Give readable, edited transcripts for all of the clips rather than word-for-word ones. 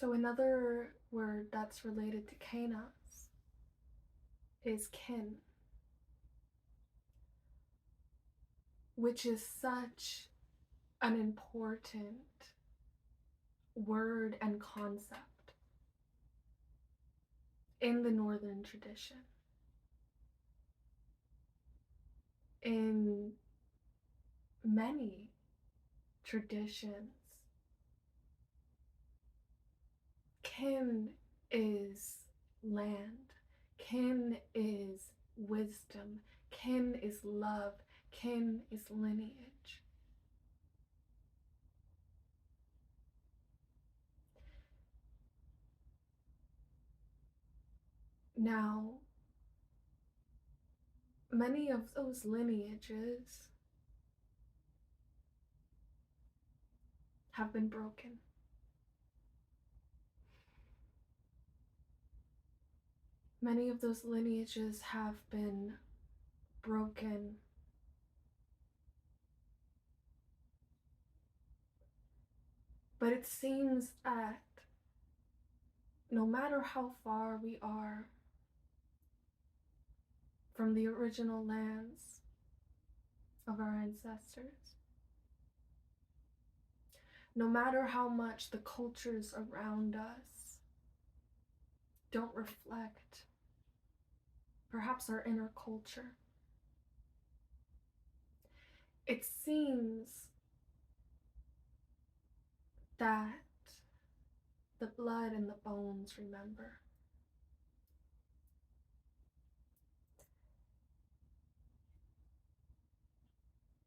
So another word that's related to KENAZ is kin, which is such an important word and concept in the Northern tradition. In many traditions, kin is land, kin is wisdom, kin is love, kin is lineage. Now, many of those lineages have been broken. Many of those lineages have been broken. But it seems that no matter how far we are from the original lands of our ancestors, no matter how much the cultures around us don't reflect perhaps our inner culture, it seems that the blood and the bones remember.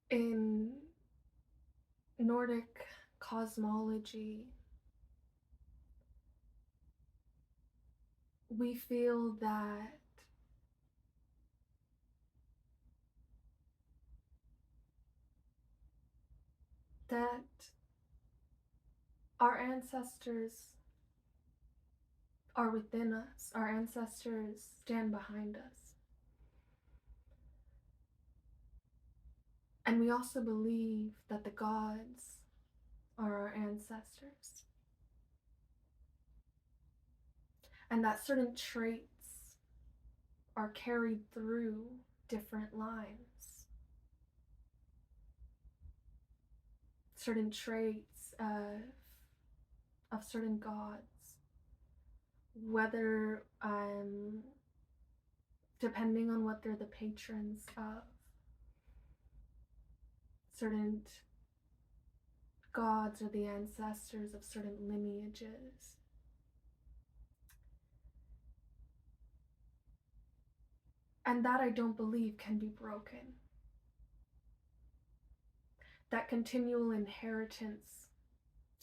In Nordic cosmology, we feel that our ancestors are within us. Our ancestors stand behind us. And we also believe that the gods are our ancestors. And that certain traits are carried through different lines. Certain traits of certain gods, whether depending on what they're the patrons of. Certain gods are the ancestors of certain lineages. And that I don't believe can be broken. That continual inheritance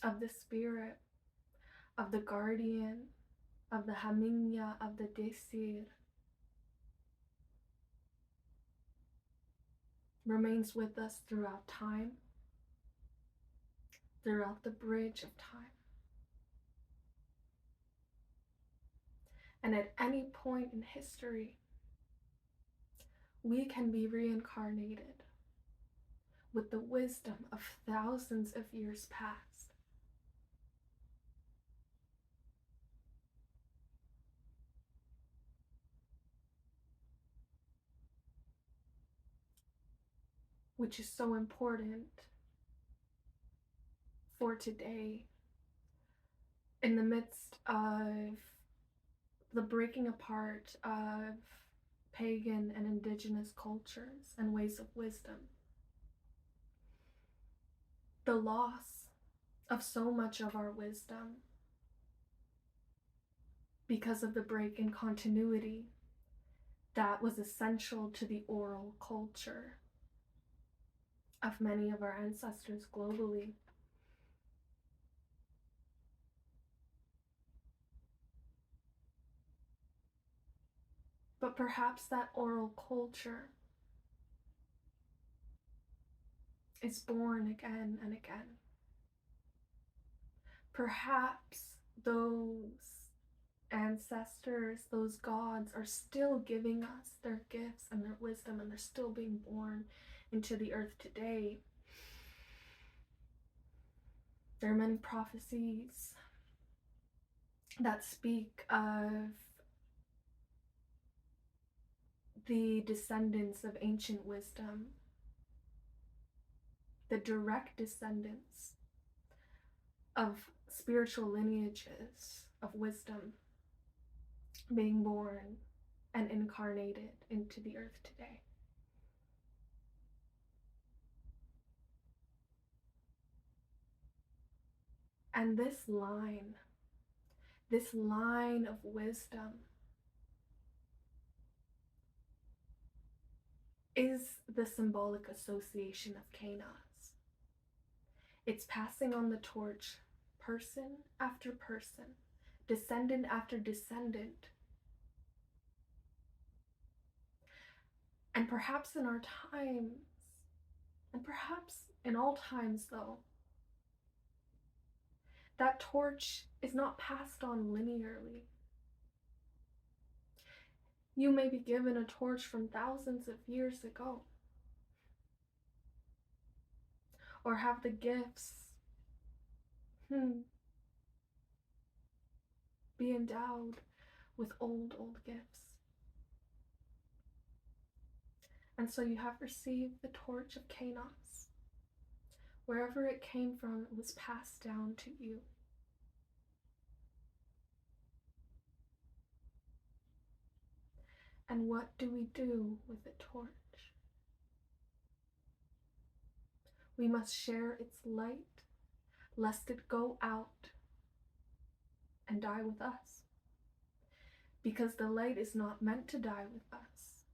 of the spirit, of the guardian, of the Haminya, of the Desir, remains with us throughout time, throughout the bridge of time. And at any point in history, we can be reincarnated with the wisdom of thousands of years past. Which is so important for today, in the midst of the breaking apart of pagan and indigenous cultures and ways of wisdom. The loss of so much of our wisdom because of the break in continuity that was essential to the oral culture of many of our ancestors globally. But perhaps that oral culture is born again and again. Perhaps those ancestors, those gods, are still giving us their gifts and their wisdom, and they're still being born into the earth today. There are many prophecies that speak of the descendants of ancient wisdom, the direct descendants of spiritual lineages of wisdom being born and incarnated into the earth today. And this line of wisdom is the symbolic association of KENAZ. It's passing on the torch, person after person, descendant after descendant. And perhaps in our times, and perhaps in all times though, that torch is not passed on linearly. You may be given a torch from thousands of years ago, or have the gifts be endowed with old gifts. And so you have received the torch of KENAZ. Wherever it came from, it was passed down to you. And what do we do with the torch? We must share its light, lest it go out and die with us. Because the light is not meant to die with us.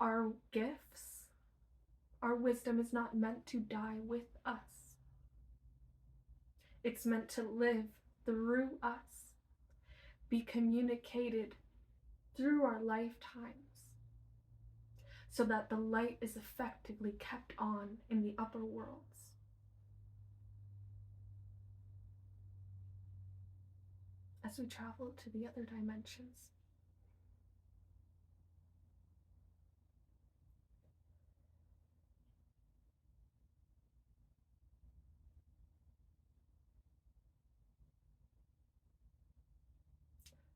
Our gifts, our wisdom is not meant to die with us. It's meant to live through us, be communicated through our lifetimes, so that the light is effectively kept on in the upper worlds. As we travel to the other dimensions.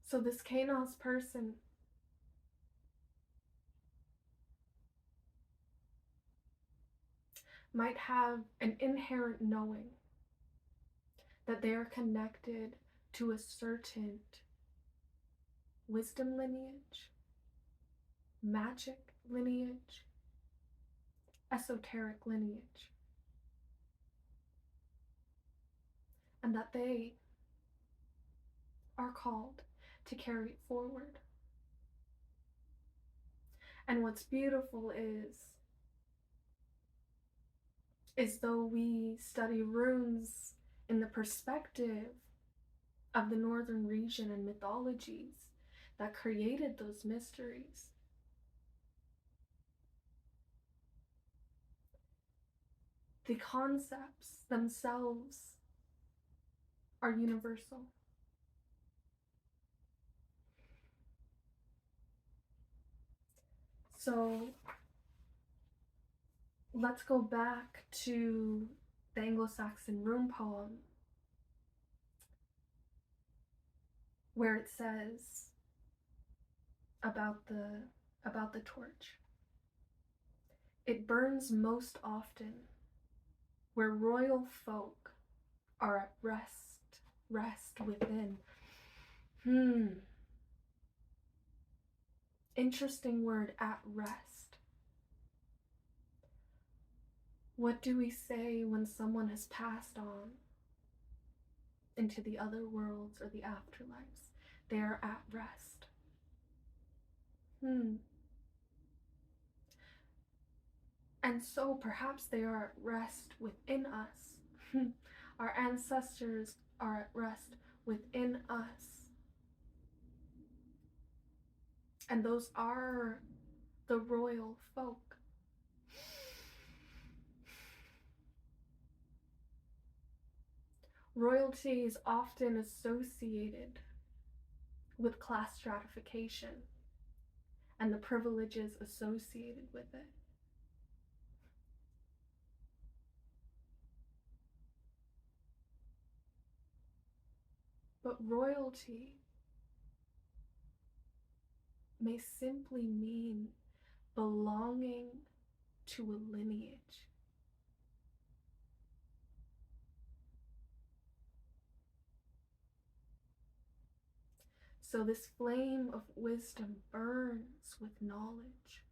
So this KENAZ person might have an inherent knowing that they are connected to a certain wisdom lineage, magic lineage, esoteric lineage, and that they are called to carry it forward. And what's beautiful is though we study runes in the perspective of the northern region and mythologies that created those mysteries, the concepts themselves are universal. So let's go back to the Anglo-Saxon rune poem, where it says about the torch. It burns most often where royal folk are at rest within. Interesting word, at rest. What do we say when someone has passed on into the other worlds or the afterlives? They are at rest. And so perhaps they are at rest within us. Our ancestors are at rest within us. And those are the royal folk. Royalty is often associated with class stratification and the privileges associated with it. But royalty may simply mean belonging to a lineage. So this flame of wisdom burns with knowledge.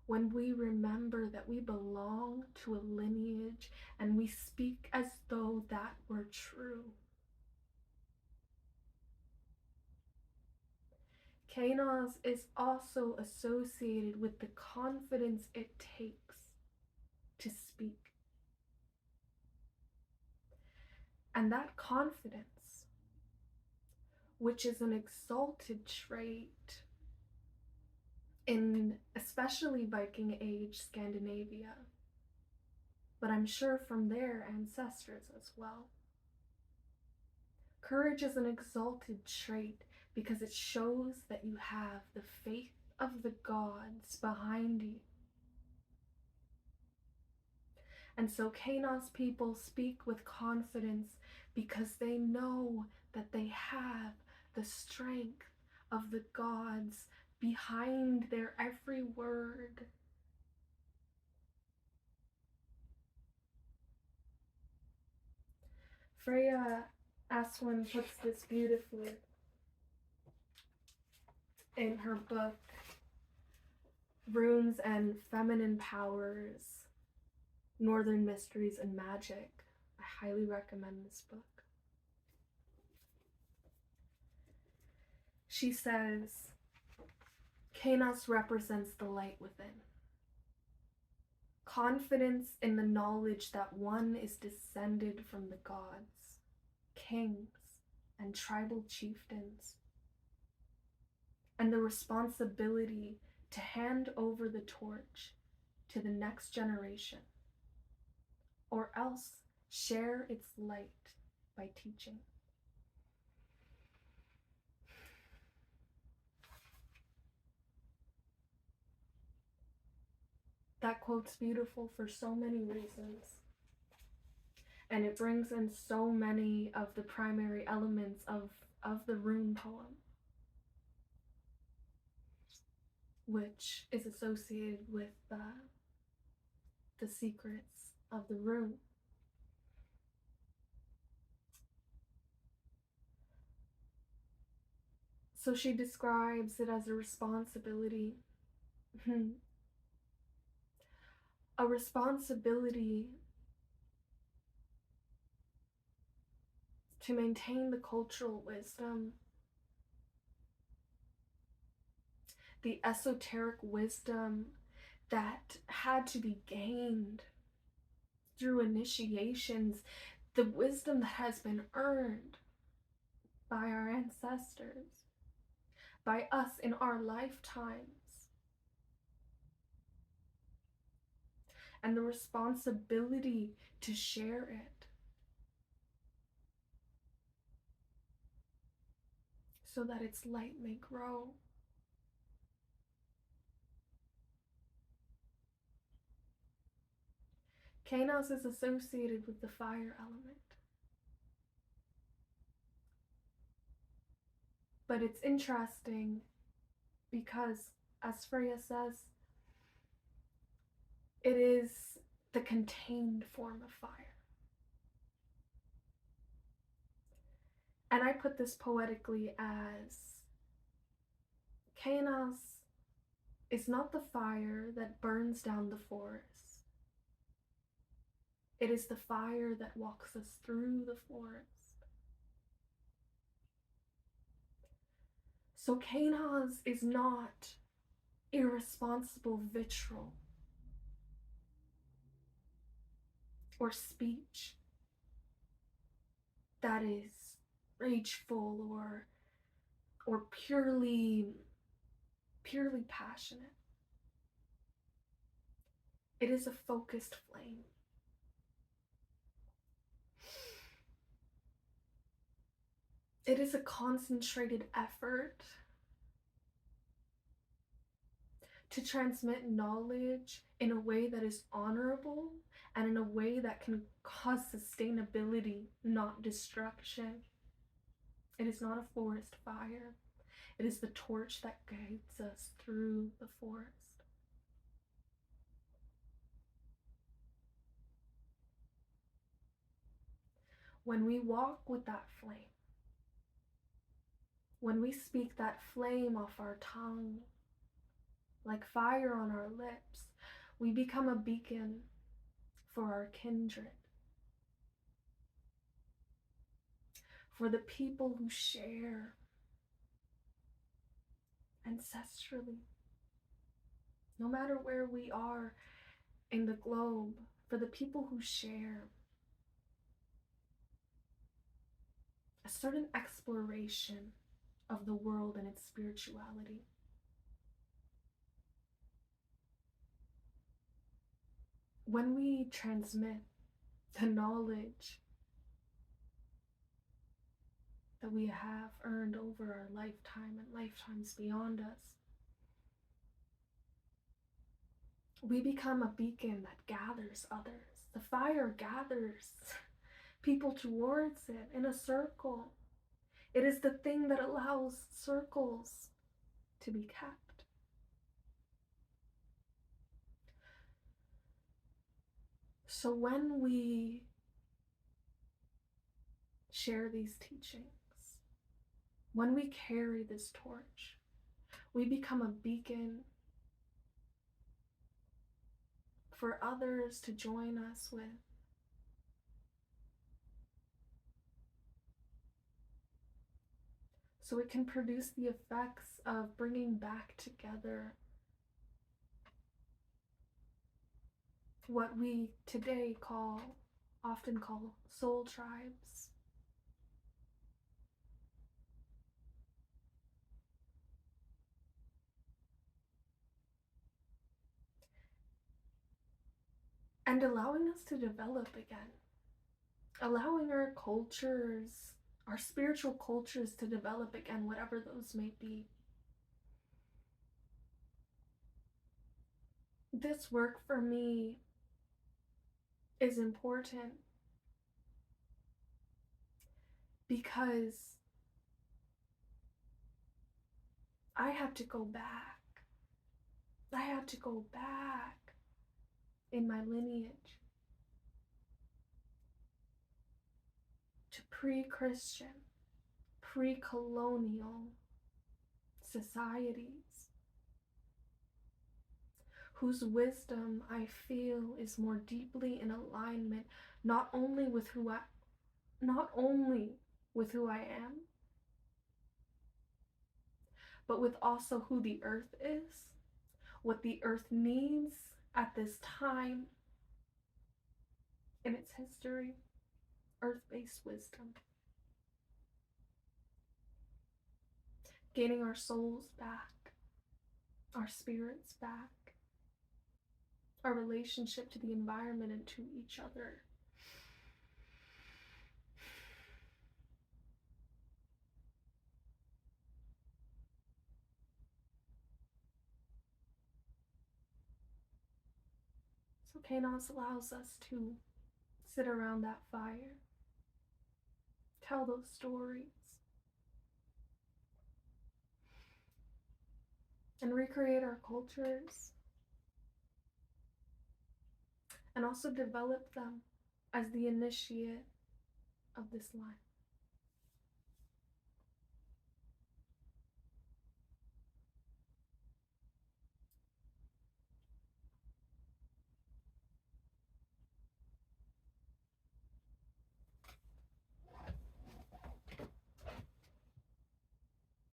When we remember that we belong to a lineage and we speak as though that were true. KENAZ is also associated with the confidence it takes to speak. And that confidence, which is an exalted trait in especially Viking Age Scandinavia, but I'm sure from their ancestors as well. Courage is an exalted trait because it shows that you have the faith of the gods behind you. And so KENAZ people speak with confidence because they know that they have the strength of the gods behind their every word. Freya Aswin puts this beautifully in her book, Runes and Feminine Powers, Northern Mysteries and Magic. I highly recommend this book. She says, KENAZ represents the light within. Confidence in the knowledge that one is descended from the gods, kings, and tribal chieftains, and the responsibility to hand over the torch to the next generation, or else share its light by teaching. That quote's beautiful for so many reasons. And it brings in so many of the primary elements of the rune poem, which is associated with the secrets of the rune. So she describes it as a responsibility. A responsibility to maintain the cultural wisdom, the esoteric wisdom that had to be gained through initiations, the wisdom that has been earned by our ancestors, by us in our lifetimes, and the responsibility to share it so that its light may grow. KENAZ is associated with the fire element. But it's interesting because, as Freya says, it is the contained form of fire. And I put this poetically as KENAZ is not the fire that burns down the forest. It is the fire that walks us through the forest. So KENAZ is not irresponsible vitriol or speech that is rageful or purely passionate. It is a focused flame. It is a concentrated effort to transmit knowledge in a way that is honorable and in a way that can cause sustainability, not destruction. It is not a forest fire. It is the torch that guides us through the forest. When we walk with that flame, when we speak that flame off our tongue, like fire on our lips, we become a beacon for our kindred, for the people who share ancestrally, no matter where we are in the globe, for the people who share a certain exploration of the world and its spirituality. When we transmit the knowledge that we have earned over our lifetime and lifetimes beyond us, we become a beacon that gathers others. The fire gathers people towards it in a circle. It is the thing that allows circles to be kept. So when we share these teachings, when we carry this torch, we become a beacon for others to join us with. So it can produce the effects of bringing back together what we today often call soul tribes. And allowing us to develop again, allowing our cultures, our spiritual cultures to develop again, whatever those may be. This work for me is important because I have to go back. I have to go back in my lineage to pre-Christian, pre-colonial societies whose wisdom I feel is more deeply in alignment not only with who I am, but with also who the earth is, what the earth needs at this time in its history, earth-based wisdom. Gaining our souls back, our spirits back, our relationship to the environment and to each other. So KENAZ allows us to sit around that fire, tell those stories, and recreate our cultures, and also develop them as the initiate of this line.